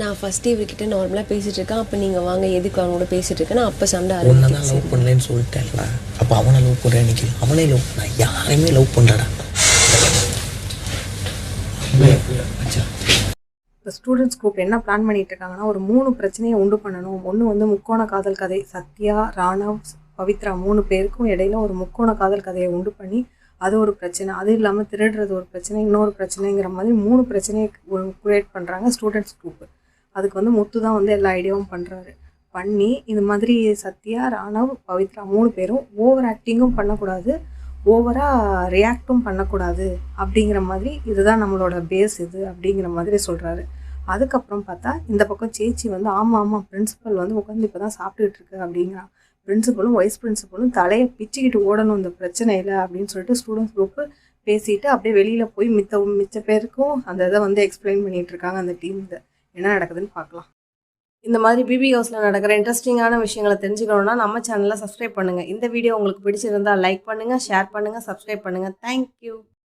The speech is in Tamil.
நான் ஃபர்ஸ்ட் இவர்கிட்ட நார்மலாக பேசிட்டு இருக்கேன். அப்போ நீங்கள் வாங்க எதுக்கு அவனோட பேசிட்டு இருக்கேன். அப்போ சண்டை ஒன்று தான் லவ் பண்ணலன்னு சொல்லிட்டேன்ல. அப்போ அவனை லவ் பண்ணுறேன் எனக்கு அவனே லவ் பண்ண யாரையுமே லவ் பண்ணுறடா. இப்போ ஸ்டூடெண்ட்ஸ் குரூப் என்ன பிளான் பண்ணிட்டு இருக்காங்கன்னா, ஒரு 3 பிரச்சனையை உண்டு பண்ணணும். ஒன்று வந்து முக்கோண காதல் கதை. சத்யா, ராணவ், பவித்ரா 3 பேருக்கும் இடையில ஒரு முக்கோண காதல் கதையை உண்டு பண்ணி அது ஒரு பிரச்சனை. அது இல்லாமல் திருடுறது ஒரு பிரச்சனை, இன்னொரு பிரச்சனைங்கிற மாதிரி 3 பிரச்சனையை க்ரியேட் பண்ணுறாங்க ஸ்டூடெண்ட்ஸ் குரூப்பு. அதுக்கு வந்து முத்து தான் வந்து எல்லா ஐடியாவும் பண்ணுறாரு. பண்ணி இது மாதிரி சத்யா, ராணவ், பவித்ரா 3 பேரும் ஓவர் ஆக்டிங்கும் பண்ணக்கூடாது, ஓவராக ரியாக்டும் பண்ணக்கூடாது அப்படிங்கிற மாதிரி இதுதான் நம்மளோட பேஸ் இது அப்படிங்கிற மாதிரி சொல்கிறாரு. அதுக்கப்புறம் பார்த்தா இந்த பக்கம் சேச்சி வந்து ஆமாம் பிரின்சிபல் வந்து உட்காந்து இப்போ தான் சாப்பிட்டுக்கிட்டு இருக்கு அப்படிங்கிறான். பிரின்சிபலும் வைஸ் பிரின்சிபலும் தலையை பிச்சுக்கிட்டு ஓடணும் இந்த பிரச்சனையில் அப்படின்னு சொல்லிட்டு ஸ்டூடெண்ட்ஸ் குரூப்பு பேசிட்டு அப்படியே வெளியில் போய் மிச்ச பேருக்கும் அந்த இதை வந்து எக்ஸ்பிளைன் பண்ணிகிட்டு இருக்காங்க. அந்த டீம் என்ன நடக்குதுன்னு பார்க்கலாம். இந்த மாதிரி பிபி ஹவுஸில் நடக்கிற இன்ட்ரெஸ்டிங்கான விஷயங்களை தெரிஞ்சுக்கணுன்னா நம்ம சேனலை சப்ஸ்கிரைப் பண்ணுங்கள். இந்த வீடியோ உங்களுக்கு பிடிச்சிருந்தால் லைக் பண்ணுங்கள், ஷேர் பண்ணுங்கள், சப்ஸ்கிரைப் பண்ணுங்கள். தேங்க்யூ.